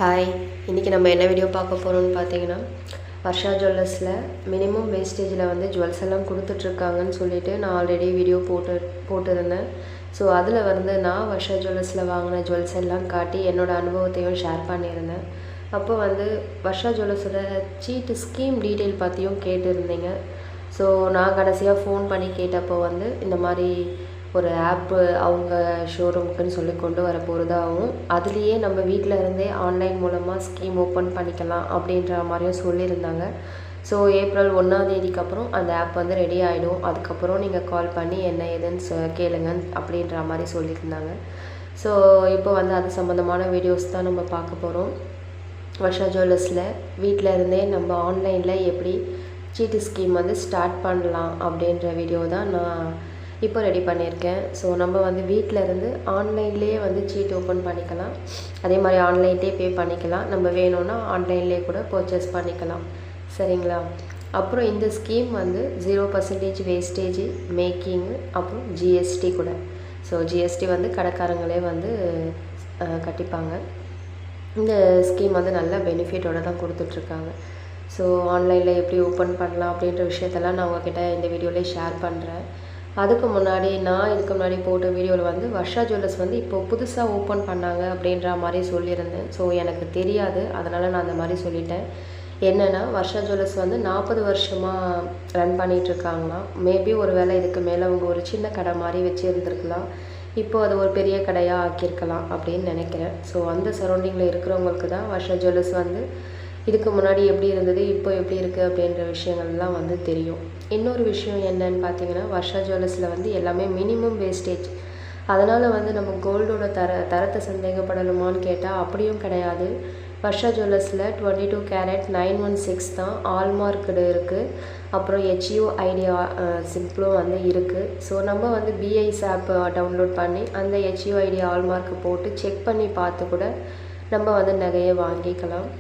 Hi, இன்றைக்கி நம்ம என்ன வீடியோ பார்க்க போகிறோம்னு பார்த்தீங்கன்னா, வர்ஷா ஜுவல்லர்ஸில் மினிமம் வேஸ்டேஜில் வந்து ஜுவல்ஸ் எல்லாம் கொடுத்துட்ருக்காங்கன்னு சொல்லிட்டு நான் ஆல்ரெடி வீடியோ போட்டிருந்தேன். ஸோ அதில் வந்து நான் வர்ஷா ஜுவல்லர்ஸில் வாங்கின ஜுவல்ஸ் எல்லாம் காட்டி என்னோடய அனுபவத்தையும் ஷேர் பண்ணியிருந்தேன். அப்போ வந்து வர்ஷா ஜுவல்லர்ஸோட சீட்டு ஸ்கீம் டீட்டெயில் பற்றியும் கேட்டிருந்தீங்க. ஸோ நான் கடைசியாக ஃபோன் பண்ணி கேட்டப்போ வந்து இந்த மாதிரி ஒரு ஆப்பு அவங்க ஷோரூமுக்குன்னு சொல்லி கொண்டு வர போகிறதாகவும் அதுலேயே நம்ம வீட்டில் இருந்தே ஆன்லைன் மூலமாக ஸ்கீம் ஓப்பன் பண்ணிக்கலாம் அப்படின்ற மாதிரியும் சொல்லியிருந்தாங்க. ஸோ ஏப்ரல் 1 அப்புறம் அந்த ஆப் வந்து ரெடி ஆகிடும். அதுக்கப்புறம் நீங்கள் கால் பண்ணி என்ன ஏதுன்னு கேளுங்க அப்படின்ற மாதிரி சொல்லியிருந்தாங்க. ஸோ இப்போ வந்து அது சம்மந்தமான வீடியோஸ் தான் நம்ம பார்க்க போகிறோம். வர்ஷா ஜுவல்லர்ஸில் வீட்டில் இருந்தே நம்ம ஆன்லைனில் எப்படி சீட்டு ஸ்கீம் வந்து ஸ்டார்ட் பண்ணலாம் அப்படின்ற வீடியோ தான் நான் இப்போ ரெடி பண்ணியிருக்கேன். ஸோ நம்ம வந்து வீட்டில் இருந்து ஆன்லைன்லேயே வந்து சீட் ஓப்பன் பண்ணிக்கலாம். அதே மாதிரி ஆன்லைன்லேயே பே பண்ணிக்கலாம். நம்ம வேணும்னா ஆன்லைன்லேயே கூட பர்ச்சேஸ் பண்ணிக்கலாம். சரிங்களா? அப்புறம் இந்த ஸ்கீம் வந்து 0% வேஸ்டேஜ் மேக்கிங்கு, அப்புறம் ஜிஎஸ்டி கூட. ஸோ ஜிஎஸ்டி வந்து கடைக்காரங்களே வந்து கட்டிப்பாங்க. இந்த ஸ்கீம் வந்து நல்ல பெனிஃபிட்டோடு தான் கொடுத்துட்ருக்காங்க. ஸோ ஆன்லைனில் எப்படி ஓப்பன் பண்ணலாம் அப்படின்ற விஷயத்தெல்லாம் நான் உங்ககிட்ட இந்த வீடியோவிலே ஷேர் பண்ணுறேன். அதுக்கு முன்னாடி இதுக்கு முன்னாடி போட்ட வீடியோவில் வந்து வர்ஷா ஜுவல்லர்ஸ் வந்து இப்போது புதுசாக ஓப்பன் பண்ணாங்க அப்படின்ற மாதிரி சொல்லியிருந்தேன். ஸோ எனக்கு தெரியாது, அதனால் நான் அந்த மாதிரி சொல்லிட்டேன். என்னென்னா, வர்ஷா ஜுவல்லர்ஸ் வந்து 40 வருஷமாக ரன் பண்ணிகிட்ருக்காங்களாம். மேபி ஒரு வேளை இதுக்கு மேலே அவங்க ஒரு சின்ன கடை மாதிரி வச்சுருந்துருக்கலாம். இப்போது அது ஒரு பெரிய கடையாக ஆக்கியிருக்கலாம் அப்படின்னு நினைக்கிறேன். ஸோ அந்த சரௌண்டிங்கில் இருக்கிறவங்களுக்கு தான் வர்ஷா ஜுவல்லர்ஸ் வந்து இதுக்கு முன்னாடி எப்படி இருந்தது, இப்போ எப்படி இருக்குது அப்படின்ற விஷயங்கள்லாம் வந்து தெரியும். இன்னொரு விஷயம் என்னன்னு பார்த்தீங்கன்னா, வர்ஷா ஜுவல்லர்ஸில் வந்து எல்லாமே மினிமம் வேஸ்டேஜ். அதனால் வந்து நம்ம கோல்டோட தரத்தை சந்தேகப்படணுமான்னு கேட்டால் அப்படியும் கிடையாது. வர்ஷா ஜுவல்லர்ஸில் 22 கேரட் 916 தான் ஆல்மார்க்குடு இருக்குது. அப்புறம் HUID சிம்பிளும் வந்து இருக்குது. ஸோ நம்ம வந்து BIS ஆப் டவுன்லோட் பண்ணி அந்த HUID ஆல்மார்க்கு போட்டு செக் பண்ணி பார்த்து கூட நம்ம வந்து நகையை வாங்கிக்கலாம்.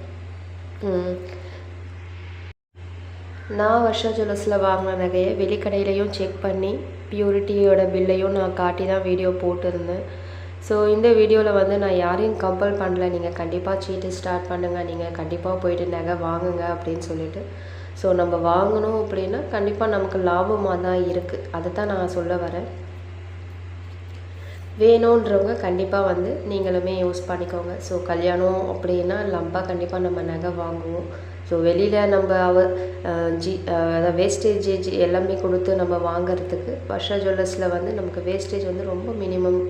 நான் வர்ஷா ஜுவல்லர்ஸில் வாங்கின நகையை வெளிக்கடையிலையும் செக் பண்ணி பியூரிட்டியோட பில்லையும் நான் காட்டி தான் வீடியோ போட்டிருந்தேன். ஸோ இந்த வீடியோவில் வந்து நான் யாரையும் கம்பல் பண்ணல, நீங்கள் கண்டிப்பாக சீட்டு ஸ்டார்ட் பண்ணுங்கள், நீங்கள் கண்டிப்பாக போயிட்டு நகை வாங்குங்க அப்படின்னு சொல்லிட்டு. ஸோ நம்ம வாங்கணும் அப்படின்னா கண்டிப்பாக நமக்கு லாபமாக தான் இருக்குது. அதை தான் நான் சொல்ல வரேன். வேணுன்றவங்க கண்டிப்பாக வந்து நீங்களுமே யூஸ் பண்ணிக்கோங்க. ஸோ கல்யாணம் அப்படின்னா லம்பாக கண்டிப்பாக நம்ம நகை வாங்குவோம். ஸோ வெளியில் நம்ம அதாவது வேஸ்டேஜ் எல்லாமே கொடுத்து நம்ம வாங்கிறதுக்கு வர்ஷா ஜுவல்லர்ஸில் வந்து நமக்கு வேஸ்டேஜ் வந்து ரொம்ப மினிமம்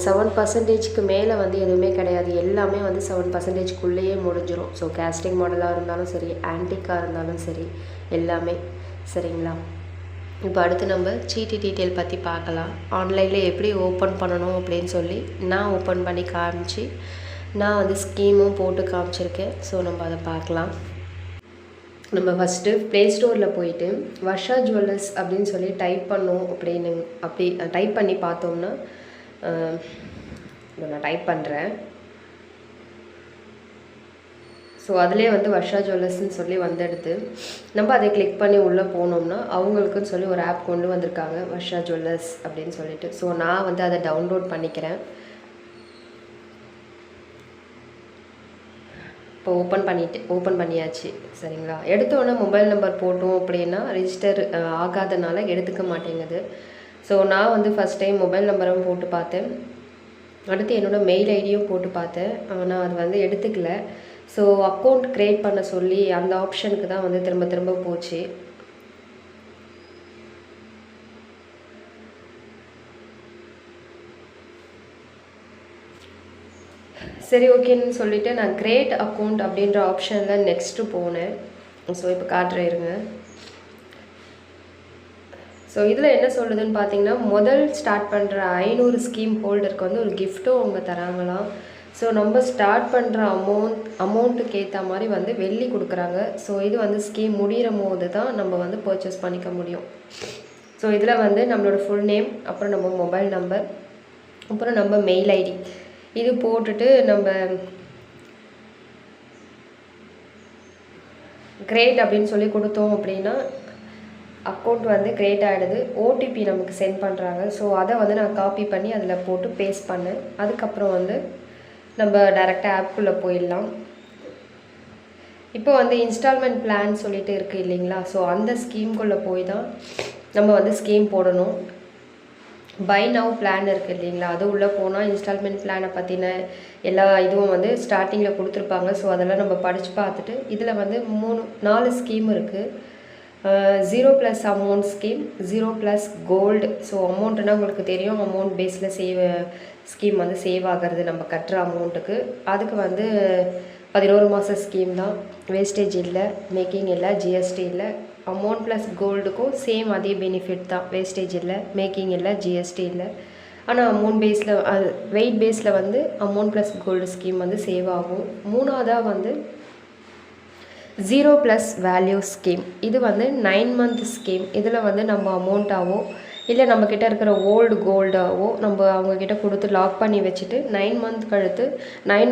7%க்கு மேலே வந்து எதுவுமே கிடையாது. எல்லாமே வந்து 7%க்குள்ளேயே முடிஞ்சிடும். ஸோ கேஸ்டிங் மாடலாக இருந்தாலும் சரி, ஆன்டிக்காக இருந்தாலும் சரி, எல்லாமே. சரிங்களா? இப்போ அடுத்து நம்ம சீட்டு டீட்டெயில் பற்றி பார்க்கலாம். ஆன்லைனில் எப்படி ஓப்பன் பண்ணணும் அப்படின்னு சொல்லி நான் ஓப்பன் பண்ணி காமிச்சு நான் வந்து ஸ்கீமும் போட்டு காமிச்சிருக்கேன். ஸோ நம்ம அதை பார்க்கலாம். நம்ம ஃபஸ்ட்டு ப்ளே ஸ்டோரில் போயிட்டு வர்ஷா ஜுவல்லர்ஸ் அப்படின்னு சொல்லி அப்படி டைப் பண்ணி பார்த்தோம்னா நான் டைப் பண்ணுறேன். ஸோ அதிலே வந்து வர்ஷா ஜுவல்லர்ஸ்ன்னு சொல்லி வந்துடுது. நம்ம அதை கிளிக் பண்ணி உள்ளே போனோம்னா அவங்களுக்குன்னு சொல்லி ஒரு ஆப் கொண்டு வந்திருக்காங்க, வர்ஷா ஜுவல்லர்ஸ் அப்படின்னு சொல்லிட்டு. ஸோ நான் வந்து அதை டவுன்லோட் பண்ணிக்கிறேன். இப்போ ஓப்பன் பண்ணியாச்சு. சரிங்களா? எடுத்தோடனே மொபைல் நம்பர் போட்டோம் அப்படின்னா ரெஜிஸ்டர் ஆகாதனால எடுத்துக்க மாட்டேங்குது. ஸோ நான் வந்து ஃபஸ்ட் டைம் மொபைல் நம்பரும் போட்டு பார்த்தேன். அடுத்து என்னோடய மெயில் ஐடியும் போட்டு பார்த்தேன். ஆனால் அது வந்து எடுத்துக்கல. ஸோ அக்கௌண்ட் க்ரியேட் பண்ண சொல்லி அந்த ஆப்ஷனுக்கு தான் வந்து திரும்ப போச்சு. சரி, ஓகேன்னு சொல்லிவிட்டு நான் க்ரியேட் அக்கௌண்ட் அப்படின்ற ஆப்ஷனில் நெக்ஸ்ட்டு போனேன். ஸோ இப்போ காட்டுறேன் இருங்க. ஸோ இதில் என்ன சொல்லுதுன்னு பார்த்தீங்கன்னா, முதல் ஸ்டார்ட் பண்ணுற 500 ஸ்கீம் ஹோல்டருக்கு வந்து ஒரு கிஃப்ட்டும் அவங்க தராங்களாம். ஸோ நம்ம ஸ்டார்ட் பண்ணுற அமௌண்ட்டுக்கு ஏற்ற மாதிரி வந்து வெள்ளி கொடுக்குறாங்க. ஸோ இது வந்து ஸ்கீம் முடிகிற போது தான் நம்ம வந்து பர்ச்சேஸ் பண்ணிக்க முடியும். ஸோ இதில் வந்து நம்மளோட ஃபுல் நேம், அப்புறம் நம்ம மொபைல் நம்பர், அப்புறம் நம்ம மெயில் ஐடி இது போட்டுட்டு நம்ம கிரேட் அப்படின்னு சொல்லி கொடுத்தோம் அப்படின்னா அக்கௌண்ட் வந்து கிரியேட் ஆகிடுது. ஓடிபி நமக்கு சென்ட் பண்ணுறாங்க. ஸோ அதை வந்து நான் காப்பி பண்ணி அதில் போட்டு பேஸ்ட் பண்ணேன். அதுக்கப்புறம் வந்து நம்ம டைரெக்டாக ஆப்குள்ளே போயிடலாம். இப்போ வந்து இன்ஸ்டால்மெண்ட் பிளான் சொல்லிட்டு இருக்குது இல்லைங்களா, ஸோ அந்த ஸ்கீம்குள்ளே போய் தான் நம்ம வந்து ஸ்கீம் போடணும். பை நவ் பிளான் இருக்குது இல்லைங்களா, அது உள்ளே போனால் இன்ஸ்டால்மெண்ட் பிளானை பற்றின எல்லா இதுவும் வந்து ஸ்டார்டிங்கில் கொடுத்துருப்பாங்க. ஸோ அதெல்லாம் நம்ம படித்து பார்த்துட்டு இதில் வந்து 4 ஸ்கீம் இருக்குது. 0+ அமௌண்ட் ஸ்கீம், 0+ கோல்டு. ஸோ அமௌண்ட்டுனா உங்களுக்கு தெரியும், அமௌண்ட் பேஸில் ஸ்கீம் வந்து சேவ் ஆகிறது நம்ம கட்டுற அமௌண்ட்டுக்கு. அதுக்கு வந்து 11 மாத ஸ்கீம் தான், வேஸ்டேஜ் இல்லை, மேக்கிங் இல்லை, ஜிஎஸ்டி இல்லை. அமௌண்ட் ப்ளஸ் கோல்டுக்கும் சேம் அதே பெனிஃபிட் தான், வேஸ்டேஜ் இல்லை, மேக்கிங் இல்லை, ஜிஎஸ்டி இல்லை. ஆனால் அமௌண்ட் பேஸில் வெயிட் பேஸில் வந்து அமௌண்ட் ப்ளஸ் கோல்டு ஸ்கீம் வந்து சேவ் ஆகும். 3ஆவதாக வந்து 0+ வேல்யூ ஸ்கீம். இது வந்து 9 மந்த் ஸ்கீம். இதில் வந்து நம்ம அமௌண்ட்டாவோ இல்லை நம்மக்கிட்ட இருக்கிற ஓல்டு கோல்டாவோ நம்ம அவங்கக்கிட்ட கொடுத்து லாக் பண்ணி வச்சுட்டு 9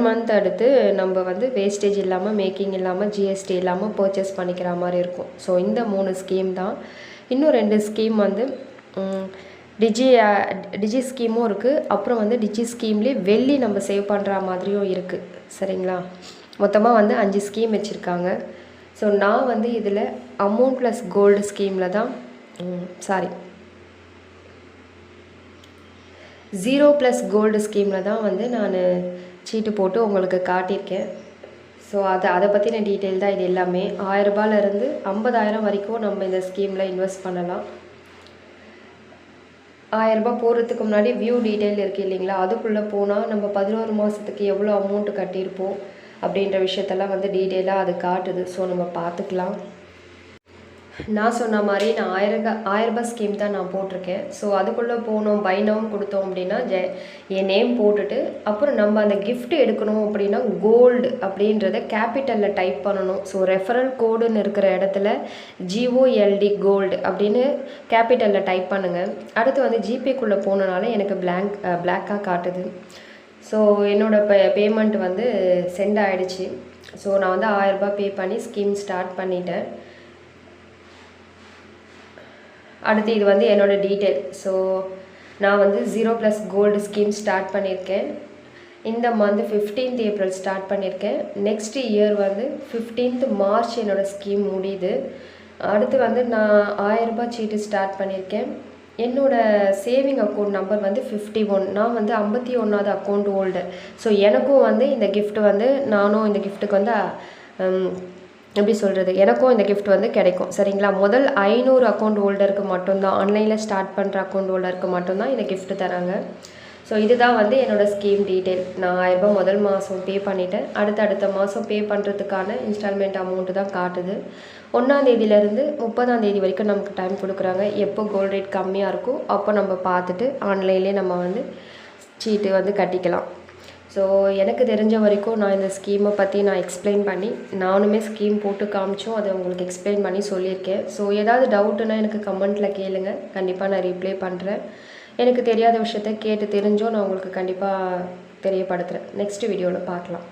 மந்த் அடுத்து நம்ம வந்து வேஸ்டேஜ் இல்லாமல், மேக்கிங் இல்லாமல், ஜிஎஸ்டி இல்லாமல் பர்ச்சேஸ் பண்ணிக்கிற மாதிரி இருக்கும். ஸோ இந்த 3 ஸ்கீம் தான். இன்னும் 2 ஸ்கீம் வந்து டிஜி ஸ்கீமும் இருக்குது. அப்புறம் வந்து டிஜி ஸ்கீம்லேயே வெள்ளி நம்ம சேவ் பண்ணுற மாதிரியும் இருக்குது. சரிங்களா, மொத்தமாக வந்து 5 ஸ்கீம் வச்சுருக்காங்க. ஸோ நான் வந்து இதில் அமௌண்ட் ப்ளஸ் கோல்டு ஸ்கீமில் தான் 0+ கோல்டு ஸ்கீமில் தான் வந்து நான் சீட்டு போட்டு உங்களுக்கு காட்டியிருக்கேன். ஸோ அதை பற்றின டீட்டெயில் தான் இது எல்லாமே. 1000 ரூபாயிலேருந்து 50,000 வரைக்கும் நம்ம இந்த ஸ்கீமில் இன்வெஸ்ட் பண்ணலாம். 1000 ரூபாய் போகிறதுக்கு முன்னாடி வியூ டீட்டெயில் இருக்குது இல்லைங்களா, அதுக்குள்ளே போனால் நம்ம 11 மாதத்துக்கு எவ்வளோ அமௌண்ட்டு கட்டியிருப்போம் அப்படின்ற விஷயத்தெல்லாம் வந்து டீட்டெயிலாக அது காட்டுது. ஸோ நம்ம பார்த்துக்கலாம். நான் சொன்ன மாதிரி நான் 1000 ரூபாய் ஸ்கீம் தான் நான் போட்டிருக்கேன். ஸோ அதுக்குள்ளே போனோம், பை நவ் கொடுத்தோம் அப்படின்னா என் நேம் போட்டுட்டு அப்புறம் நம்ம அந்த கிஃப்ட் எடுக்கணும் அப்படின்னா கோல்டு அப்படின்றத கேபிட்டலில் டைப் பண்ணணும். ஸோ ரெஃபரல் கோடுன்னு இருக்கிற இடத்துல GOLD கோல்டு அப்படின்னு கேபிட்டலில் டைப் பண்ணுங்கள். அடுத்து வந்து ஜிபேக்குள்ளே போனனால எனக்கு பிளாக்காக காட்டுது. ஸோ என்னோடய பேமெண்ட் வந்து சென்ட் ஆகிடுச்சு. ஸோ நான் வந்து 1000 ரூபாய் பே பண்ணி ஸ்கீம் ஸ்டார்ட் பண்ணிட்டேன். அடுத்து இது வந்து என்னோடய டீட்டெயில். ஸோ நான் வந்து 0+ கோல்டு ஸ்கீம் ஸ்டார்ட் பண்ணியிருக்கேன். இந்த மந்த் 15th ஏப்ரல் ஸ்டார்ட் பண்ணியிருக்கேன். நெக்ஸ்ட் இயர் வந்து 15th மார்ச் என்னோடய ஸ்கீம் முடியுது. அடுத்து வந்து நான் 1000 ரூபாய் சீட்டு ஸ்டார்ட் பண்ணியிருக்கேன். என்னோடய சேவிங் அக்கௌண்ட் நம்பர் வந்து 51. நான் வந்து 51வது அக்கௌண்ட் ஹோல்டர். ஸோ எனக்கும் வந்து இந்த கிஃப்ட் வந்து நானும் இந்த கிஃப்ட்டுக்கு வந்து எப்படி சொல்கிறது, எனக்கும் இந்த கிஃப்ட் வந்து கிடைக்கும். சரிங்களா, முதல் 500 அக்கௌண்ட் ஹோல்டருக்கு மட்டும்தான், ஆன்லைனில் ஸ்டார்ட் பண்ணுற அக்கௌண்ட் ஹோல்டருக்கு மட்டும்தான் இந்த கிஃப்ட் தராங்க. ஸோ இதுதான் வந்து என்னோடய ஸ்கீம் டீட்டெயில். நான் 1000 ரூபாய் முதல் மாதம் பே பண்ணிவிட்டேன். அடுத்த மாதம் பே பண்ணுறதுக்கான இன்ஸ்டால்மெண்ட் அமௌண்ட்டு தான் காட்டுது. 1ஆம் தேதியிலேருந்து 30ஆம் தேதி வரைக்கும் நமக்கு டைம் கொடுக்குறாங்க. எப்போ கோல்ட் ரேட் கம்மியாக இருக்கோ அப்போ நம்ம பார்த்துட்டு ஆன்லைன்லேயே நம்ம வந்து சீட்டு வந்து கட்டிக்கலாம். ஸோ எனக்கு தெரிஞ்ச வரைக்கும் நான் இந்த ஸ்கீமை பற்றி நான் எக்ஸ்பிளைன் பண்ணி, நானுமே ஸ்கீம் போட்டு காமிச்சோம், அதை உங்களுக்கு எக்ஸ்பிளைன் பண்ணி சொல்லியிருக்கேன். ஸோ ஏதாவது டவுட்டுன்னா எனக்கு கமெண்ட்டில் கேளுங்க, கண்டிப்பாக நான் ரிப்ளை பண்ணுறேன். எனக்கு தெரியாத விஷயத்த கேட்டு தெரிஞ்சோ நான் உங்களுக்கு கண்டிப்பாக தெரியப்படுத்துகிறேன். நெக்ஸ்ட் வீடியோவில் பார்க்கலாம்.